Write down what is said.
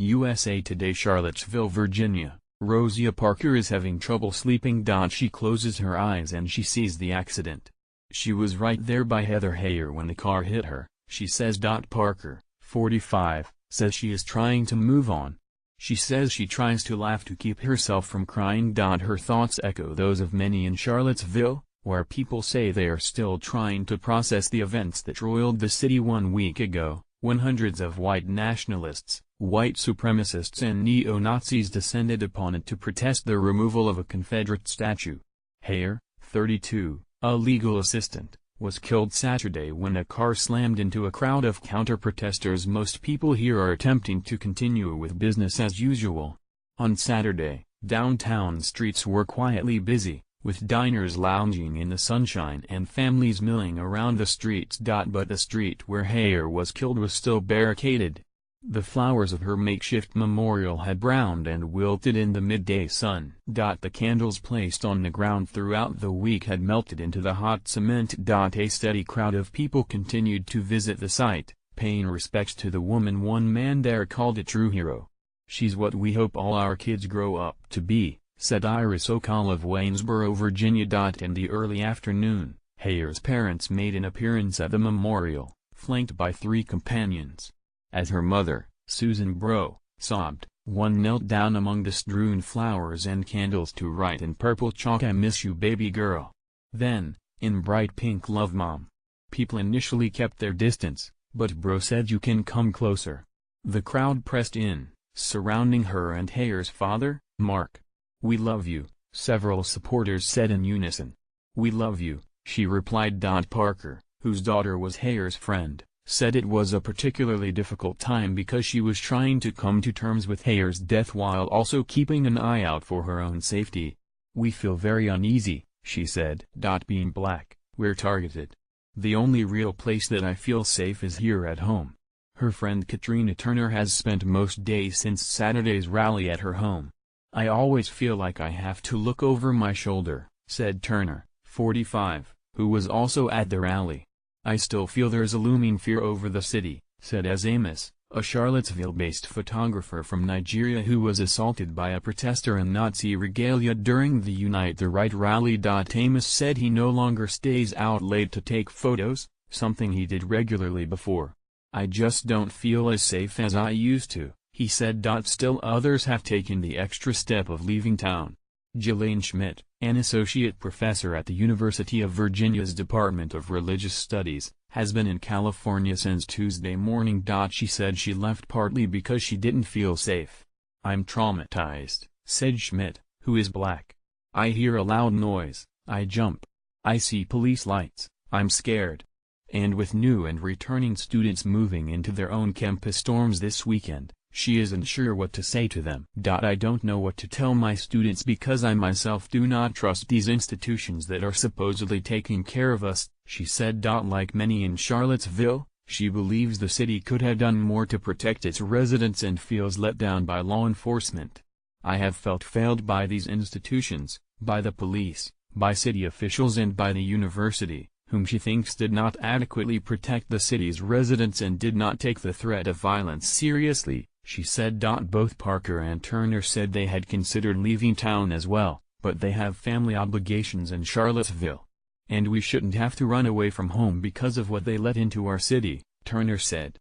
USA Today. Charlottesville, Virginia. Rosia Parker is having trouble sleeping. She closes her eyes and she sees the accident. She was right there by Heather Heyer when the car hit her, she says. Parker, 45, says she is trying to move on. She says she tries to laugh to keep herself from crying. Her thoughts echo those of many in Charlottesville, where people say they are still trying to process the events that roiled the city 1 week ago, when hundreds of white nationalists, white supremacists and neo-Nazis descended upon it to protest the removal of a Confederate statue. Heyer, 32, a legal assistant, was killed Saturday when a car slammed into a crowd of counter-protesters. Most people here are attempting to continue with business as usual. On Saturday, downtown streets were quietly busy, with diners lounging in the sunshine and families milling around the streets. But the street where Heyer was killed was still barricaded. The flowers of her makeshift memorial had browned and wilted in the midday sun. The candles placed on the ground throughout the week had melted into the hot cement. A steady crowd of people continued to visit the site, paying respects to the woman. One man there called a true hero. "She's what we hope all our kids grow up to be," said Iris O'Call of Waynesboro, Virginia. In the early afternoon, Heyer's parents made an appearance at the memorial, flanked by 3 companions. As her mother, Susan Bro, sobbed, one knelt down among the strewn flowers and candles to write in purple chalk, "I miss you, baby girl." Then, in bright pink, "Love, Mom." People initially kept their distance, but Bro said, "You can come closer." The crowd pressed in, surrounding her and Heyer's father, Mark. "We love you," several supporters said in unison. "We love you," she replied. Parker, whose daughter was Heyer's friend, said it was a particularly difficult time because she was trying to come to terms with Heyer's death while also keeping an eye out for her own safety. "We feel very uneasy," she said. Being black, we're targeted. The only real place that I feel safe is here at home." Her friend Katrina Turner has spent most days since Saturday's rally at her home. "I always feel like I have to look over my shoulder," said Turner, 45, who was also at the rally. "I still feel there's a looming fear over the city," said Amos, a Charlottesville-based photographer from Nigeria who was assaulted by a protester in Nazi regalia during the Unite the Right rally. Amos said he no longer stays out late to take photos, something he did regularly before. "I just don't feel as safe as I used to," he said. Still others have taken the extra step of leaving town. Ghislaine Schmidt, an associate professor at the University of Virginia's Department of Religious Studies, has been in California since Tuesday morning. She said she left partly because she didn't feel safe. "I'm traumatized," said Schmidt, who is black. "I hear a loud noise, I jump. I see police lights, I'm scared." And with new and returning students moving into their own campus dorms this weekend, she isn't sure what to say to them. "I don't know what to tell my students because I myself do not trust these institutions that are supposedly taking care of us," she said. Like many in Charlottesville, she believes the city could have done more to protect its residents and feels let down by law enforcement. "I have felt failed by these institutions, by the police, by city officials and by the university, whom she thinks did not adequately protect the city's residents and did not take the threat of violence seriously," she said. Both Parker and Turner said they had considered leaving town as well, but they have family obligations in Charlottesville. "And we shouldn't have to run away from home because of what they let into our city," Turner said.